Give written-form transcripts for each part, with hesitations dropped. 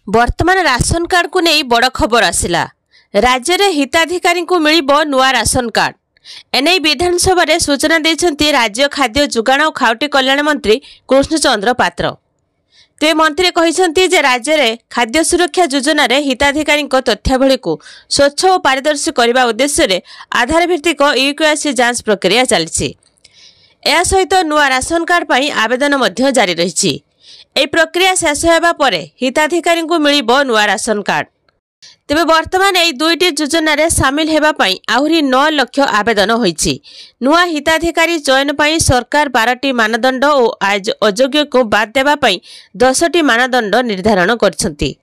वर्तमान ration card को नहीं बड़ खबर आसिला। राज्य में हिताधिकारी को मिलिबो नुआ राशन कार्ड। एने विधानसभा रे सूचना देछंती राज्य खाद्य जुगाण और खाउटी कल्याण मंत्री कृष्णचंद्र पात्र। ते मंत्री कहिसंती जे राज्य में खाद्य सुरक्षा योजना रे हिताधिकारी तथ्यावली को स्वच्छ और पारदर्शी करने उद्देश्य रे आधार भित्तिक यूकेआईसी जांच प्रक्रिया चली। या सहित नुआ राशन कार्ड पर आवेदन मध्य जारी रही। यह प्रक्रिया शेष होगा पर हिताधिकारी को मिलिबो नुआ राशन कार्ड। तेबे वर्तमान यह दुईटी योजना रे सामिल हेबापई आहुरी 9 लाख आवेदन होईछि। नुआ हिताधिकारी चयन पई सरकार 12टी मानदंड और अयोग्य को बाद देबापई 10टी मानदंड निर्धारण करछंती।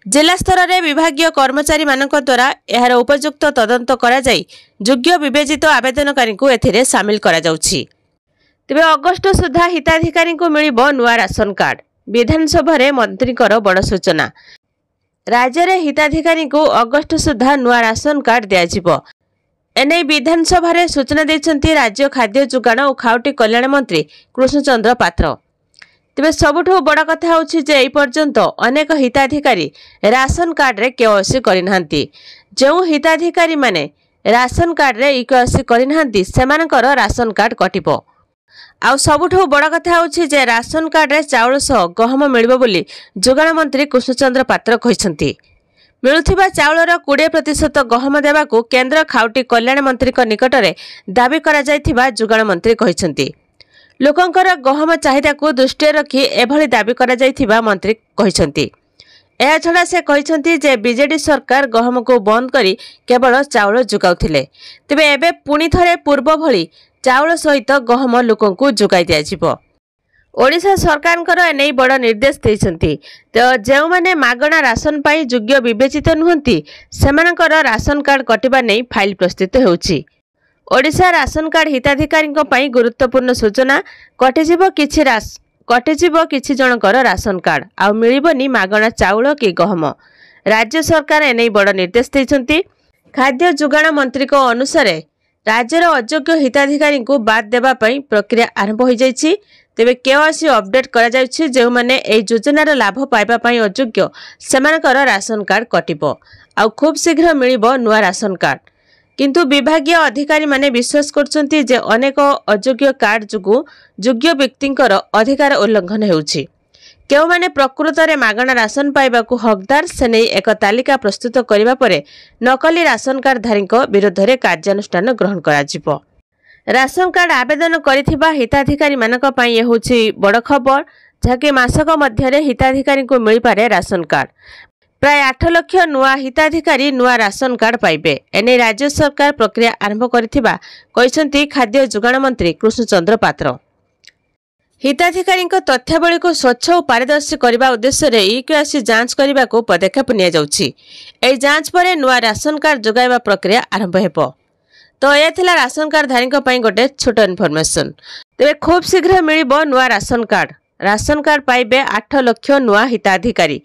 जिला स्तर रे विभागीय कर्मचारी मानक द्वारा एहार उपयुक्त तदंत करा जाई योग्य विवेचित आवेदनकारी को एथिरे सामिल करा जाउछि। तेबे अगस्त सुधा हिताधिकारी को मिलिबो नुआ राशन कार्ड। विधानसभा रे मंत्रीकर बड़ सूचना। राज्य रे हिताधिकारी को अगस्त सुधा नुआ राशन कार्ड दियाजिबो। एने विधानसभा रे सूचना देछंती राज्य खाद्य जुगाण और खाउटी कल्याण मंत्री कृष्णचंद्र पात्र। तेबे सबुठो बड़ कथा होछि जे एई पर्यंत अनेक हिताधिकारी राशन कार्ड रे केवाईसी करिनांती। जो हिताधिकारी माने राशन कार्ड रे केवाईसी करिनांती सेमानकर राशन कार्ड कटिबो। आउ सबुठो बड़ कथा होछि जे राशन कार्ड रे चाउल सह गहम मिलिबो बोली जोगाण मंत्री कृष्णचंद्र पात्र कहिसंती। मिलुथिबा चाउलर 20% गहम देबाकू केंद्र खाउटी कल्याण मंत्री निकट में दाबी करा जायथिबा जोगाण मंत्री कहिसंती। लोकंकर गहम चाहिदा को दृष्टि रखी एभली दाबी करा जायथिबा मंत्री कहिसंती। एहा छड़ा से कहिसंती जे बीजेडी सरकार गहम को बंद करी केवल चाउल जुगाउथिले। तेबे एबे पुनी थरे पूर्व भली चाउल सहित गहम लोकों को जोगाई दिया। ओडिशा सरकार एने बड़ निर्देश देइछंती। तो जो माने मागणा राशन पाई योग्य विवेचित नुहंती सेमानकर राशन कार्ड कटिबा नै फाइल प्रस्तुत होउछि। ओडिशा राशन कार्ड हिताधिकारी पई गुरुत्वपूर्ण सूचना। कटिजिबो किछि जनकर राशन कार्ड आ मिलिबनी मागणा चाउल कि गहम। राज्य सरकार एने बड़ निर्देश देइछंती। खाद्य जुगाण मंत्री को अनुसार राज्यर अयोग्य हिताधिकारी को बाद देबा पई प्रक्रिया आरंभ हो जाइछि। तेबे केवाईसी अपडेट करा जाइछि। जे माने ए योजनार लाभ पाइबा पई अयोग्य सेमानकर राशन कार्ड कटिबो आ खूब शीघ्र मिलिबो नुआ राशन कार्ड। किंतु विभागीय अधिकारी माने विश्वास करछंती जे अनेक अयोग्य कार्ड जुगु योग्य व्यक्तिंकर अधिकार उल्लंघन हेउछि। केउ माने प्रकृत रे मागणा राशन पाइबाकू हकदार से नहीं एक तालिका प्रस्तुत करिबा परे नकली राशन कार्ड धारी विरोध में कार्यानुष्ठान ग्रहण कराजिबो। राशन कार्ड आवेदन करिथिबा हिताधिकारी मानक पई ये होछि बड़ खबर। जहाँकि मासक मध्य हिताधिकारी को मिल पारे राशन कार्ड। प्राय 8 लाख नुआ हिताधिकारी नुआ राशन कार्ड पाइबे। एने राज्य सरकार प्रक्रिया आरंभ करिथिबा कहिसंती खाद्य जुगाण मंत्री कृष्णचंद्र पात्र। हिताधिकारी तथ्यावली को स्वच्छ और पारदर्शी करने उद्देश्य रे यूकेआईसी जांच करने को पदक्षेप निया जाउछि। एई जांच पर नुआ राशन कार्ड जोगाइबा प्रक्रिया आरंभ हेबो। तो यह थिला राशन कार्ड धारी गोटे छोट इनफॉरमेशन। तेबे खूब शीघ्र मिलिबो नुआ राशन कार्ड। राशन कार्ड पाइबे 8 लाख नुआ हिताधिकारी।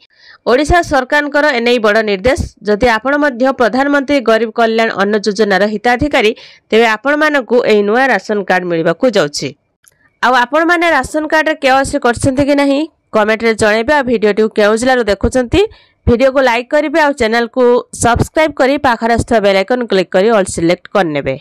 ओडिशा सरकार एने बड़ निर्देश। जदि आपण मध्य प्रधानमंत्री गरीब कल्याण अन्न योजनार हिताधिकारी तेबे आपण मानकू एई नुआ राशन कार्ड मिलिबाकू जाउछि। आउ आपण माने राशन कार्ड रे केवाईसी करछन्ते कि नहीं कमेंट रे जणेबे। आ वीडियो टी केउ जिल्लारो देखुछन्ती वीडियो को लाइक करिवे आ चैनल को सब्सक्राइब करी पाखर आस्थवा बेल आइकन क्लिक करी ऑल सिलेक्ट करनेबे।